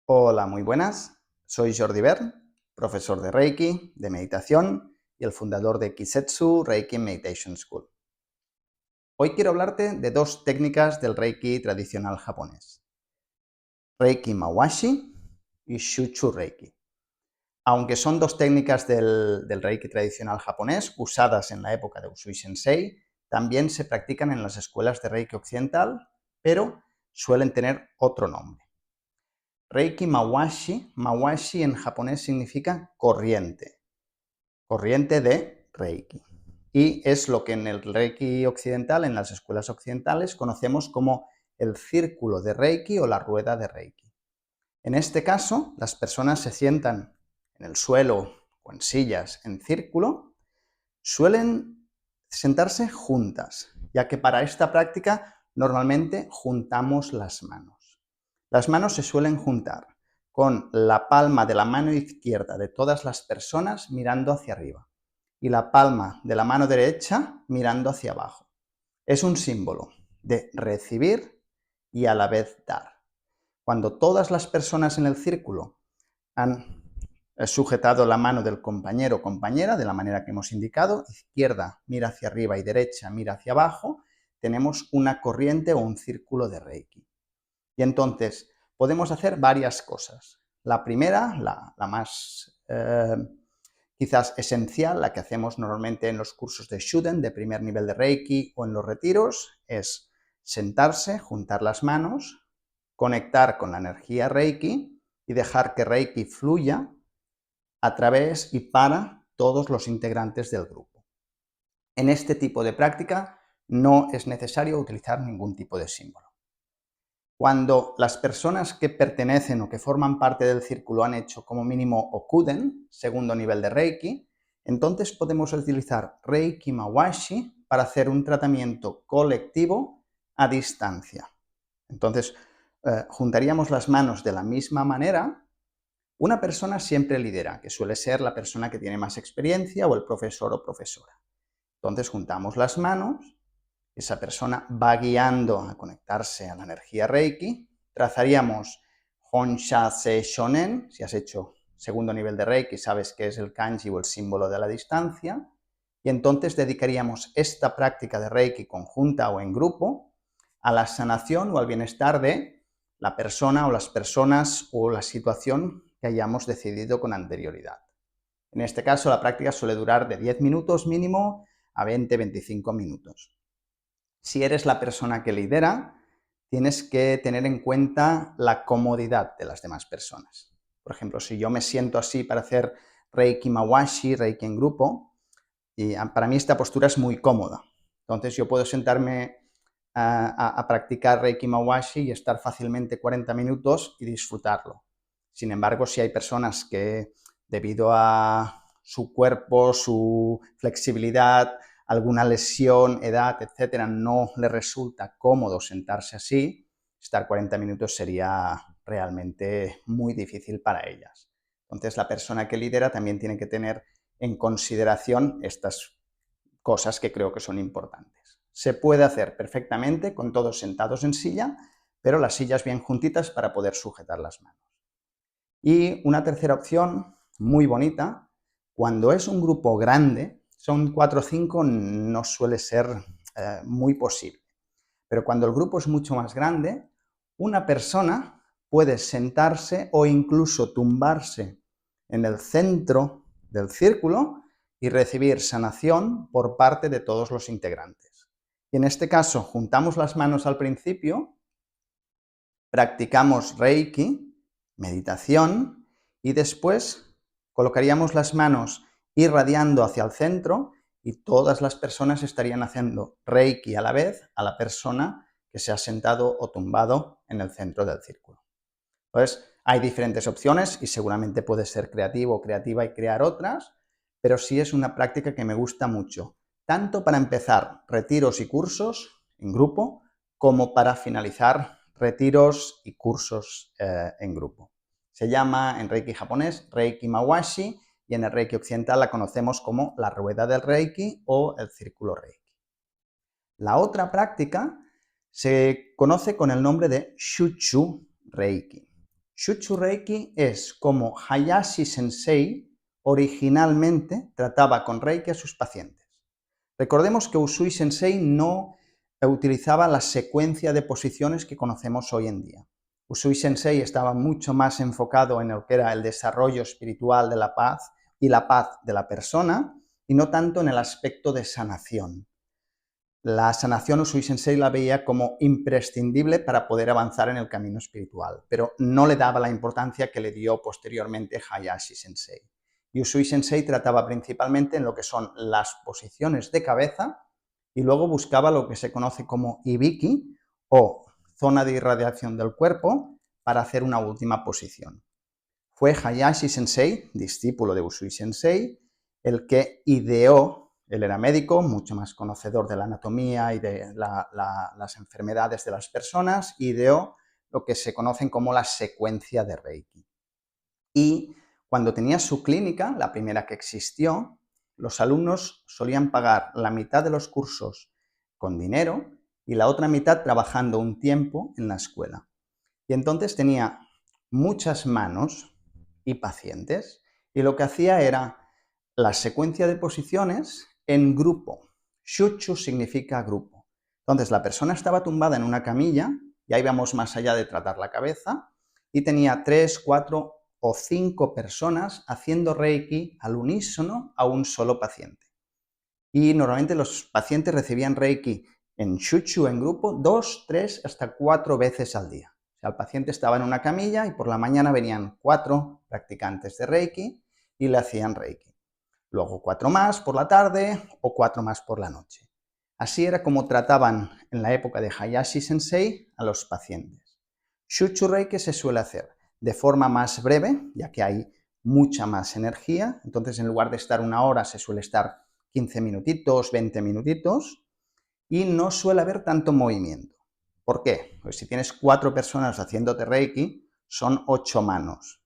Hola, muy buenas. Soy Jordi Bern, profesor de Reiki, de meditación y el fundador de Kisetsu Reiki Meditation School. Hoy quiero hablarte de dos técnicas del Reiki tradicional japonés: Reiki Mawashi y Shuchu Reiki. Aunque son dos técnicas del Reiki tradicional japonés usadas en la época de Usui Sensei, también se practican en las escuelas de Reiki occidental, pero suelen tener otro nombre. Reiki Mawashi, Mawashi en japonés significa corriente de Reiki. Y es lo que en el Reiki occidental, en las escuelas occidentales, conocemos como el círculo de Reiki o la rueda de Reiki. En este caso, las personas se sientan en el suelo o en sillas en círculo, suelen sentarse juntas, ya que para esta práctica normalmente juntamos las manos. Las manos se suelen juntar con la palma de la mano izquierda de todas las personas mirando hacia arriba y la palma de la mano derecha mirando hacia abajo. Es un símbolo de recibir y a la vez dar. Cuando todas las personas en el círculo han sujetado la mano del compañero o compañera de la manera que hemos indicado, izquierda mira hacia arriba y derecha mira hacia abajo, tenemos una corriente o un círculo de Reiki. Y entonces podemos hacer varias cosas. La primera, la más quizás esencial, la que hacemos normalmente en los cursos de Shuden, de primer nivel de Reiki o en los retiros, es sentarse, juntar las manos, conectar con la energía Reiki y dejar que Reiki fluya a través y para todos los integrantes del grupo. En este tipo de práctica no es necesario utilizar ningún tipo de símbolo. Cuando las personas que pertenecen o que forman parte del círculo han hecho como mínimo Okuden, segundo nivel de Reiki, entonces podemos utilizar Reiki Mawashi para hacer un tratamiento colectivo a distancia. Entonces, juntaríamos las manos de la misma manera. Una persona siempre lidera, que suele ser la persona que tiene más experiencia o el profesor o profesora. Entonces juntamos las manos, esa persona va guiando a conectarse a la energía Reiki, trazaríamos Honsha Se Shonen, si has hecho segundo nivel de Reiki sabes que es el kanji o el símbolo de la distancia, y entonces dedicaríamos esta práctica de Reiki conjunta o en grupo a la sanación o al bienestar de la persona o las personas o la situación que hayamos decidido con anterioridad. En este caso, la práctica suele durar de 10 minutos mínimo a 20-25 minutos. Si eres la persona que lidera, tienes que tener en cuenta la comodidad de las demás personas. Por ejemplo, si yo me siento así para hacer Reiki Mawashi, Reiki en grupo, y para mí esta postura es muy cómoda. Entonces yo puedo sentarme a practicar Reiki Mawashi y estar fácilmente 40 minutos y disfrutarlo. Sin embargo, si hay personas que, debido a su cuerpo, su flexibilidad, alguna lesión, edad, etcétera, no le resulta cómodo sentarse así, estar 40 minutos sería realmente muy difícil para ellas. Entonces, la persona que lidera también tiene que tener en consideración estas cosas que creo que son importantes. Se puede hacer perfectamente con todos sentados en silla, pero las sillas bien juntitas para poder sujetar las manos. Y una tercera opción, muy bonita, cuando es un grupo grande, son 4 o 5, no suele ser muy posible. Pero cuando el grupo es mucho más grande, una persona puede sentarse o incluso tumbarse en el centro del círculo y recibir sanación por parte de todos los integrantes. Y en este caso, juntamos las manos al principio, practicamos Reiki, meditación, y después colocaríamos las manos irradiando hacia el centro y todas las personas estarían haciendo Reiki a la vez a la persona que se ha sentado o tumbado en el centro del círculo. Entonces, hay diferentes opciones y seguramente puedes ser creativo o creativa y crear otras, pero sí es una práctica que me gusta mucho, tanto para empezar retiros y cursos en grupo, como para finalizar retiros y cursos en grupo. Se llama en Reiki japonés Reiki Mawashi y en el Reiki occidental la conocemos como la rueda del Reiki o el círculo Reiki. La otra práctica se conoce con el nombre de Shuchu Reiki. Shutsu Reiki es como Hayashi Sensei originalmente trataba con Reiki a sus pacientes. Recordemos que Usui Sensei no utilizaba la secuencia de posiciones que conocemos hoy en día. Usui Sensei estaba mucho más enfocado en lo que era el desarrollo espiritual de la paz y la paz de la persona, y no tanto en el aspecto de sanación. La sanación Usui Sensei la veía como imprescindible para poder avanzar en el camino espiritual, pero no le daba la importancia que le dio posteriormente Hayashi Sensei. Y Usui Sensei trataba principalmente en lo que son las posiciones de cabeza y luego buscaba lo que se conoce como Ibiki o zona de irradiación del cuerpo para hacer una última posición. Fue Hayashi Sensei, discípulo de Usui Sensei, el que ideó. Él era médico, mucho más conocedor de la anatomía y de las enfermedades de las personas, ideó lo que se conocen como la secuencia de Reiki. Y cuando tenía su clínica, la primera que existió, los alumnos solían pagar la mitad de los cursos con dinero y la otra mitad trabajando un tiempo en la escuela. Y entonces tenía muchas manos y pacientes, y lo que hacía era la secuencia de posiciones en grupo. Shutsu significa grupo. Entonces la persona estaba tumbada en una camilla, y ahí vamos más allá de tratar la cabeza, y tenía 3, 4 o 5 personas haciendo Reiki al unísono a un solo paciente. Y normalmente los pacientes recibían Reiki en Shutsu en grupo 2, 3, hasta 4 veces al día. O sea, el paciente estaba en una camilla y por la mañana venían 4 practicantes de Reiki y le hacían Reiki. Luego 4 más por la tarde o 4 más por la noche. Así era como trataban en la época de Hayashi Sensei a los pacientes. Shutsu Reiki se suele hacer de forma más breve, ya que hay mucha más energía. Entonces, en lugar de estar 1 hora, se suele estar 15 minutitos, 20 minutitos, y no suele haber tanto movimiento. ¿Por qué? Pues si tienes 4 personas haciéndote Reiki, son 8 manos.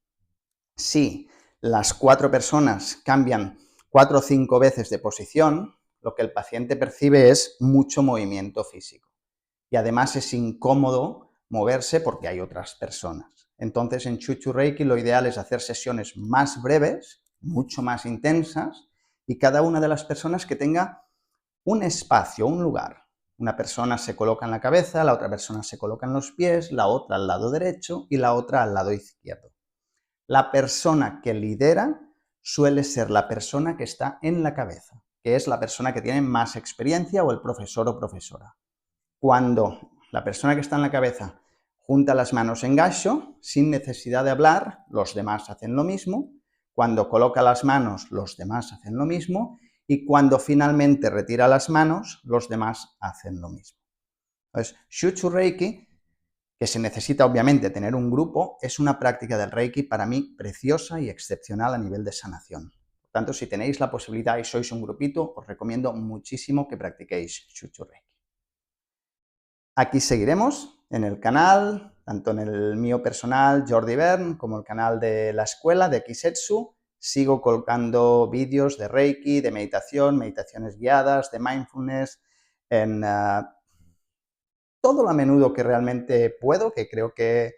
Si las 4 personas cambian 4 o 5 veces de posición, lo que el paciente percibe es mucho movimiento físico. Y además es incómodo moverse porque hay otras personas. Entonces, en Shutsu Reiki lo ideal es hacer sesiones más breves, mucho más intensas, y cada una de las personas que tenga un espacio, un lugar. Una persona se coloca en la cabeza, la otra persona se coloca en los pies, la otra al lado derecho y la otra al lado izquierdo. La persona que lidera suele ser la persona que está en la cabeza, que es la persona que tiene más experiencia o el profesor o profesora. Cuando la persona que está en la cabeza junta las manos en gassho, sin necesidad de hablar, los demás hacen lo mismo. Cuando coloca las manos, los demás hacen lo mismo. Y cuando finalmente retira las manos, los demás hacen lo mismo. Entonces, Shutsu Reiki, que se necesita obviamente tener un grupo, es una práctica del Reiki para mí preciosa y excepcional a nivel de sanación. Por tanto, si tenéis la posibilidad y sois un grupito, os recomiendo muchísimo que practiquéis Shutsu Reiki. Aquí seguiremos en el canal, tanto en el mío personal, Jordi Bern, como el canal de la escuela de Kisetsu. Sigo colgando vídeos de Reiki, de meditación, meditaciones guiadas, de mindfulness, en todo lo a menudo que realmente puedo, que creo que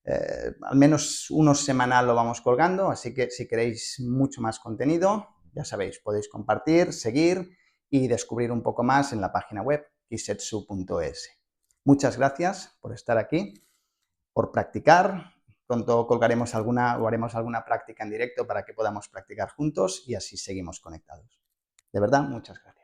al menos uno semanal lo vamos colgando, así que si queréis mucho más contenido, ya sabéis, podéis compartir, seguir y descubrir un poco más en la página web kisetsu.es. Muchas gracias por estar aquí, por practicar. Pronto colgaremos alguna o haremos alguna práctica en directo para que podamos practicar juntos y así seguimos conectados. De verdad, muchas gracias.